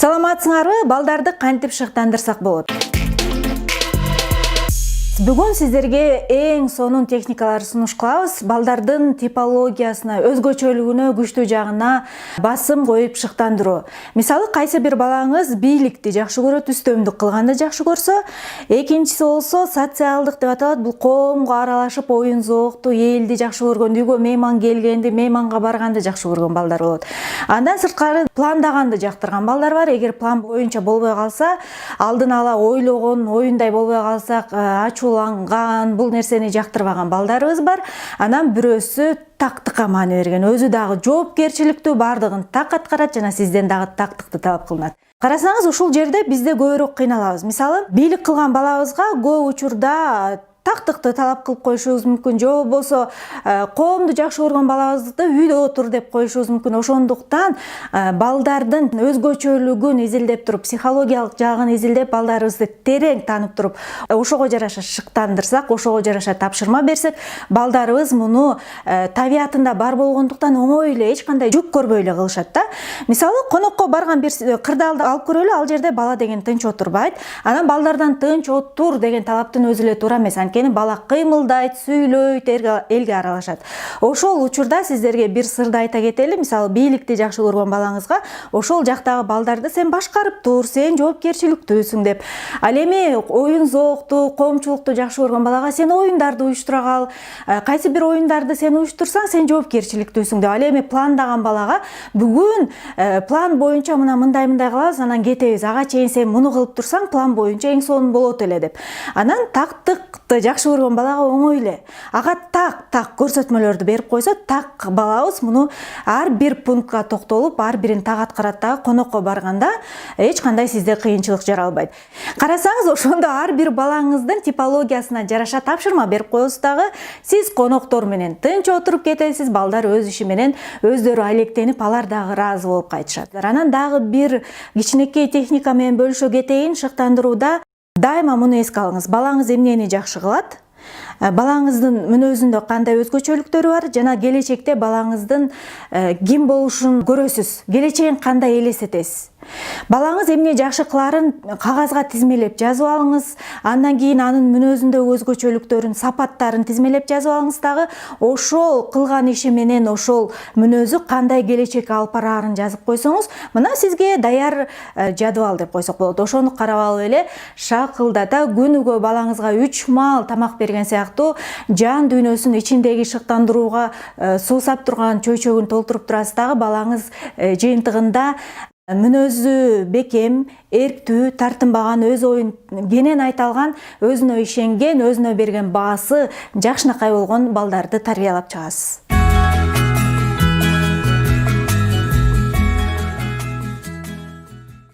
Саламатсыңарбы? Балдарды кантип шыктандырсак болот? Бүгүн сиздерге эң сонун техникаларды сунуш кылабыз. Балдардын типологиясына, өзгөчөлүгүнө, күчтүү жагына басым коюп шыктандыруу. Мисалы, кайсы бир балаңыз бийликти жакшы көрөт, үстөмдүк кылганды жакшы көрсө, экинчиси болсо социалдык деп аталат. Бул коомго аралашып, оюн зоокту, элди жакшы көргөн, үйгө мейман келгенди, мейманга барганды жакшы көргөн балдар болот. Андан сырткары пландаганды жактырган балдар бар. Эгер план боюнча болбой калса, алдын ала ойлогон оюндай болбой калсак, ачууланган, бул нерсени жактырбаган балдарыбыз бар. Анан бирөөсү тактыкка маани берген, өзү дагы жоопкерчиликтүү, бардыгын так аткарат жана сизден дагы тактыкты талап кылынат. Карасаңыз, ушул жерде бизде көбүрөөк кыйналабыз. Мисалы, бийлик кылган балабызга көп учурда тактыкты талап кылып коюшубуз мүмкүн, же болбосо коомду жакшы көргөн балабызды үйдө отур деп коюшубуз мүмкүн. Ошондуктан балдардын өзгөчөлүгүн изилдеп туруп, психологиялык жагын изилдеп, балдарыбызды терең таанып туруп, ошого жараша шыктандырсак, ошого жараша тапшырма берсек, балдарыбыз муну табиятында бар болгондуктан оңой эле, эч кандай жүк көрбөй эле кылышат да. Мисалы, конокко барган бир кырдаалды алып көрөлү, ал жерде бала деген тынч отурбайт. Анан балдардан тынч отур деген талаптын өзү эле туура эмес. Анткени бала кыймылдайт, сүйлөйт, элге аралашат. Ошол учурда сиздерге бир сырды айта кетели. Мисалы, бийликти жакшы көргөн балаңызга ошол жактагы балдарды сен башкарып тур, сен жоопкерчиликтүүсүң деп. Ал эми оюн зоокту, коомчулукту жакшы көргөн балага сен оюндарды уюштура кал. Кайсы бир оюндарды сен уюштурсаң, сен жоопкерчиликтүүсүң деп. Ал эми пландаган балага бүгүн план боюнча мындай кылабыз, анан кетебиз. Ага чейин сен муну кылып турсаң, план боюнча эң сонун болот эле деп. Анан тактыкты жакшы көргөн балага оңой эле. Ага так көрсөтмөлөрдү берип койсо, так балабыз муну ар бир пунктка токтолуп, ар бирин так аткарат дагы, конокко барганда эч кандай сизде кыйынчылык жаралбайт. Карасаңыз, ошондо ар бир балаңыздын типологиясына жараша тапшырма берип коесуз дагы. Сиз коноктор менен тынч отуруп кетесиз, балдар өз иши менен өздөрү алектенип, алар дагы ыраазы болуп кайтышат. Анан дагы бир кичинекей техника менен бөлүшө кетейин. Шыктандырууда дайыма муну эске алыңыз. Балаңыз эмнени жакшы кылат? Балаңыздын мүнөзүндө кандай өзгөчөлүктөрү бар жана келечекте балаңыздын ким болушун көрөсүз, келечегин кандай элестетесиз. Балаңыз эмне жакшы кыларын кагазга тизмелеп жазып алыңыз. Андан кийин анын мүнөзүндөгү өзгөчөлүктөрүн, сапаттарын тизмелеп жазып алыңыз дагы. Ошол кылган иши менен ошол мүнөзү кандай келечекке алып бараарын жазып койсоңуз, мына сизге даяр жадыбал деп койсок болот. Ошону карап алып эле шакылдата күнүгө балаңызга 3 маал тамак берген сыяктуу жан дүйнөсүн ичиндеги шыктандырууга суу сап турган чөйчөгүн толтуруп турасыз дагы. Балаңыз жыйынтыгында мүнөзү бекем, эрктүү, тартынбаган, өз оюн кенен айта алган, өзүнө ишенген, өзүнө берген баасы жакшынакай болгон балдарды тарбиялап чыгасыз.